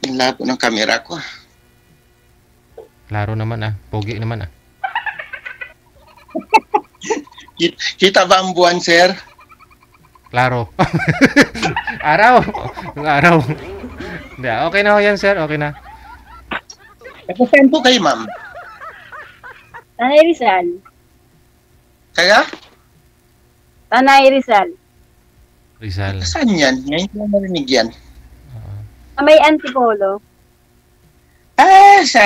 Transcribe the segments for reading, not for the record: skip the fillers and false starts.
Ang labo ng camera ko. Klaro naman pogi naman Kita ba ang buwan, sir? Klaro. Araw. Yung araw. Hindi, okay na ho yan, sir. Okay na. Saan po kayo, ma'am? Tanay Rizal. Kaya? Tanay Rizal. Rizal. Saan yan? Ngayon ko lang narinig yan. May Antipolo. Sa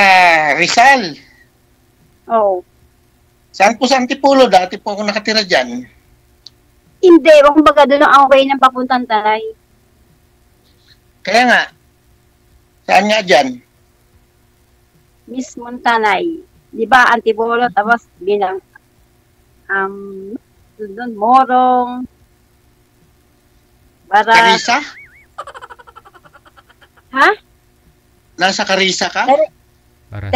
Rizal. Oo. Saan po sa Antipolo? Dati po ako nakatira dyan. Hindi, kumbaga doon ang way ng papuntang Tanay. Kaya nga, saan nga dyan? Mismong Tanay. Di ba, Antipolo, tapos bilang, doon, Morong, Barat. Carissa? Ha? Nasa Carissa ka? Para.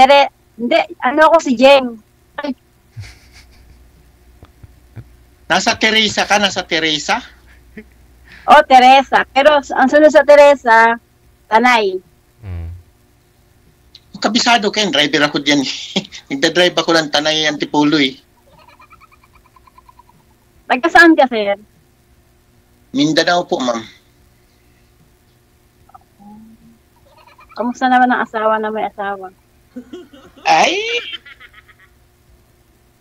Hindi, ano ako si Jeng. Nasa Teresa ka? Nasa Teresa? O, Teresa. Pero ang sunod sa Teresa, Tanay. Kabisado kayo, driver ako dyan. Nagdadrive ako ng Tanay Antipolo eh. Taga saan ka, sir? Mindanao po, ma'am. Kamusta naman ang asawa na may asawa? Ay!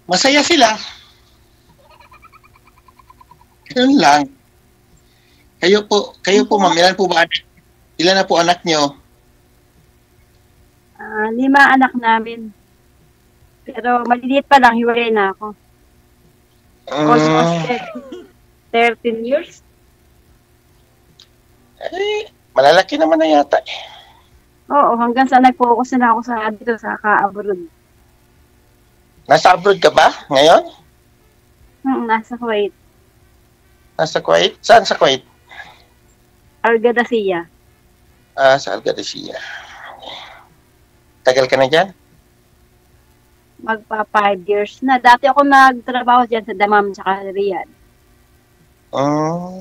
Masaya sila. Yun lang. Kayo po, ma'am, ilan na po anak nyo? 5 anak namin. Pero maliliit pa lang, hiwalay na ako. Almost 13 years. Ay, malalaki naman na yata. Oo, hanggang sa nag-focus na ako dito sa ka-abroad. Nasa abroad ka ba ngayon? Nasa Kuwait. Nasa Kuwait? Saan sa Kuwait? Argadasilla. Sa Algadisia. Tagal ka na dyan? Magpa 5 years na. Dati ako nagtrabaho dyan sa Damam tsaka Riyadh.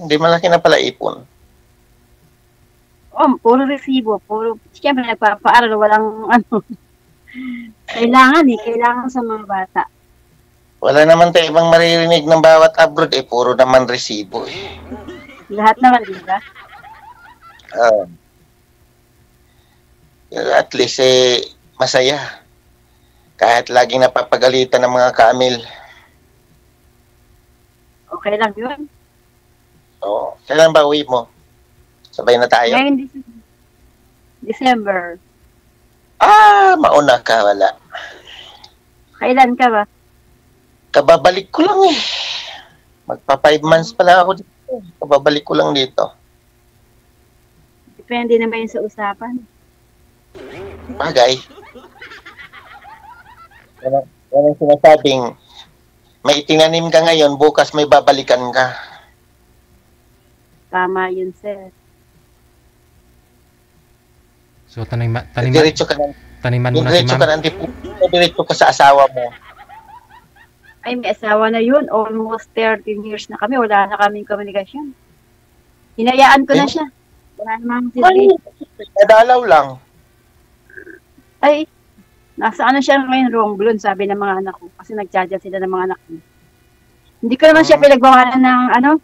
Hindi malaki na pala ipon. Puro resibo. Siyempre nagpapaaral. Walang Kailangan sa mga bata. Wala naman tayo ibang maririnig ng bawat abroad puro naman resibo Lahat naman, di ba? At least masaya. Kahit laging napapagalitan ng mga kamil. Okay lang yun. Oo. Kailan ba uwi mo? Sabay na tayo? Ngayon, December. Mauna ka, wala. Kailan ka ba? Kababalik ko lang eh. Magpa 5 months pa lang ako dito. Kababalik ko lang dito. Depende naman yun sa usapan. Bagay. Yan ang sinasabing, may itinanim ka ngayon, bukas may babalikan ka. Tama yun, sir. So, taniman Diretso ka mo na si diretso ka ma'am. diretso ka sa asawa mo. Ay, may asawa na yun. Almost 13 years na kami. Wala na kaming komunikasyon. Hinayaan ko na siya. Wala namang silbi. Nadalaw lang. Ay, nasa ano siya ngayon, Romblon, sabi ng mga anak ko. Kasi nag-chat sila ng mga anak ko. Hindi ko naman siya pinagbawalan ng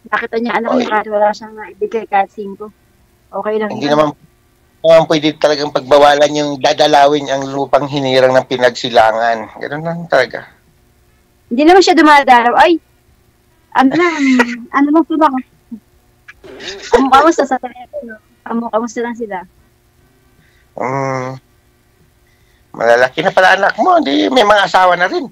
nakita niya anak niya kahit wala siyang ibigay kahit 5. Okay lang. Hindi naman pwede talagang pagbawalan yung dadalawin ang lupang hinirang ng pinagsilangan. Ganun lang talaga. Hindi naman siya dumadalaw. Ay, ano lang sila. Kamusta sa telepono? Kamusta lang sila? Malalaki na pala anak mo. Hindi, may mga asawa na rin.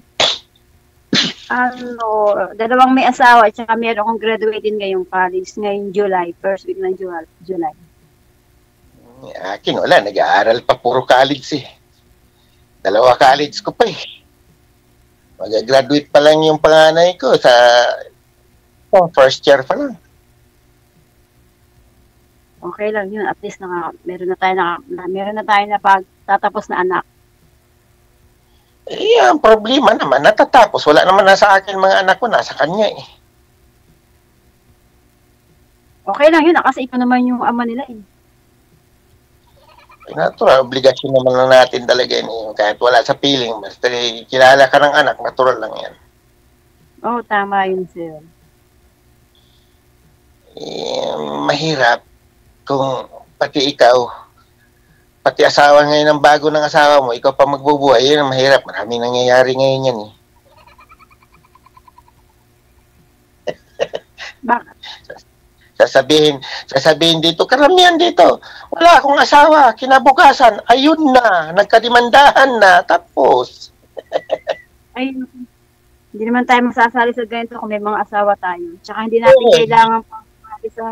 2 may asawa at saka meron akong graduating ngayong college ngayong July, first week ng July. Akin wala, nag-aaral pa puro college eh. 2 college ko pa eh. Mag-graduate pa lang yung panganay ko sa first year pa lang. Okay lang yun, at least meron na tayo na pagtatapos na anak. Ang problema naman, natatapos. Wala naman nasa akin mga anak ko, nasa kanya eh. Okay lang yun, kasi ikaw naman yung ama nila eh. natural, obligasyon naman lang natin talaga yun. Kahit wala sa piling, basta kilala ka ng anak, natural lang yan. Oo, tama yun, sir. Mahirap kung pati ikaw, pati asawa ngayon ng bago ng asawa mo, ikaw pa magbubuhay, yun ang mahirap. Maraming nangyayari ngayon yan eh. Bakit? Sasabihin dito, karamihan dito, wala akong asawa, kinabukasan, ayun na, nagkadimandahan na, tapos. Ay, hindi naman tayo masasali sa ganito kung may mga asawa tayo. Tsaka hindi natin kailangan pang sa...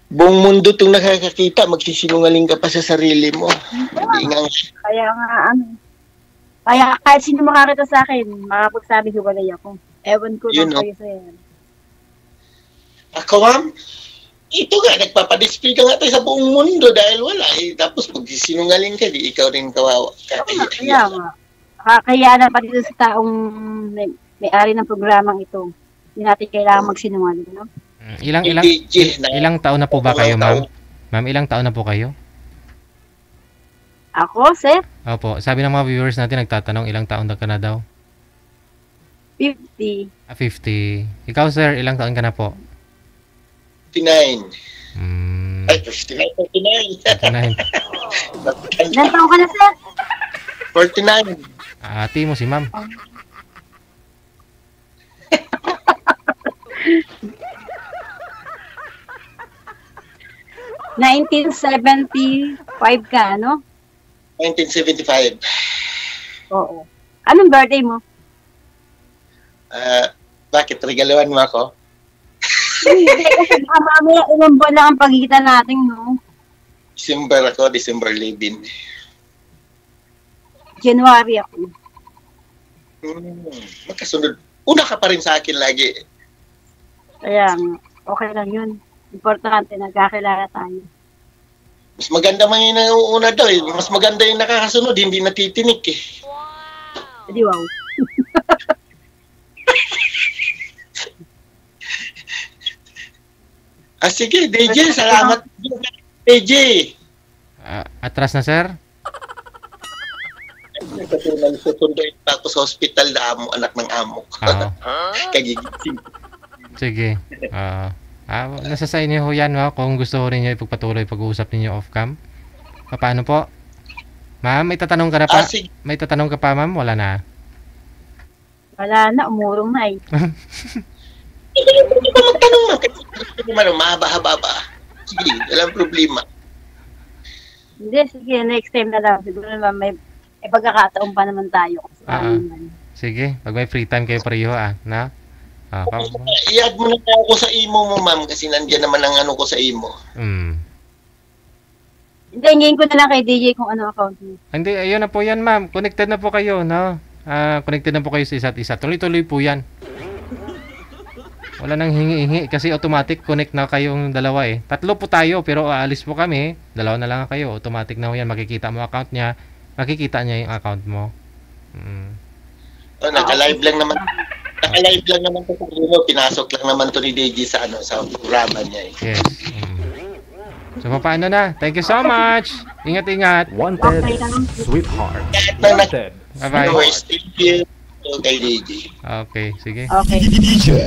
Buong mundo itong nakakakita, magsisinungaling ka pa sa sarili mo. Hindi nga. Kaya nga, kaya kahit sino makakita sa akin, makapagsabi hiwalay ako. Ewan ko lang kayo sa'yo. Ako, ma'am, ito nga, nagpapadisplay ka nga tayo sa buong mundo dahil wala eh. Tapos pag sinungaling ka, di ikaw rin kawawa. Kaya nga. Kakayanan pa dito sa taong may-ari ng programang ito. Hindi natin kailangan magsinungaling, no? Ilang taon na po ba kayo, ma'am? Ma'am, ilang taon na po kayo? Ako, sir? Opo, sabi ng mga viewers natin, nagtatanong ilang taon na ka na daw? 50. 50. Ikaw, sir, ilang taon ka na po? 59. Ay, 59. 49. Ilang taon ka na, sir? 49. Ate mo si ma'am. $1975 ka, no? 1975. Oo. Anong birthday mo? Bakit? Regaluhan mo ako? Hindi, kasi baka mamaya ilang buwan lang ang pagitan natin, no? December ako, December 11. January ako. Magkasunod. Una ka pa rin sa akin lagi. Kaya, okay lang yun. Importante, nagkakilala tayo. Mas maganda man yung nauuna daw eh. Mas maganda yung nakakasunod, hindi natitinik eh. Hindi, wow. Sige, DJ, salamat. DJ. Atras na, sir? Nagsusunod ako sa hospital na anak ng amo. Kagigising. Sige. Nasa sa inyo ho yan, no? Kung gusto rin nyo ipagpatuloy pag-uusap ninyo off-cam. Paano po? Ma'am, may tatanong ka na pa? May tatanong ka pa, ma'am? Wala na. Wala na, umurong na eh. Hindi ba magtanong mo? Kasi mahaba-haba ba? Sige, walang problema. Hindi, sige, next time na lang. Siguro naman may pagkakataon pa naman tayo. Sige, pag may free time kayo pareho, na? I-add mo na ako sa imo mo, ma'am, kasi nandiyan naman ang ano ko sa imo. Hindi, hingin ko na lang kay DJ kung ano account mo. Hindi, ayun na po yan, ma'am. Connected na po kayo, no? Connected na po kayo sa isa't isa. Tuloy-tuloy po yan. Wala nang hingi-hingi kasi automatic connect na kayong dalawa eh. Tatlo po tayo pero aalis po kami. Dalawa na lang kayo. Automatic na ho yan. Makikita mo account niya. Makikita niya yung account mo. Naka-live lang naman. Naka-live lang naman ito. Pinasok lang naman to ni DJ sa sa programa niya eh. Yes. So paano na? Thank you so much. Ingat-ingat. Wanted, sweetheart. Wanted. Bye-bye. Thank you. Okay, DJ. Okay, sige. Okay. DJ.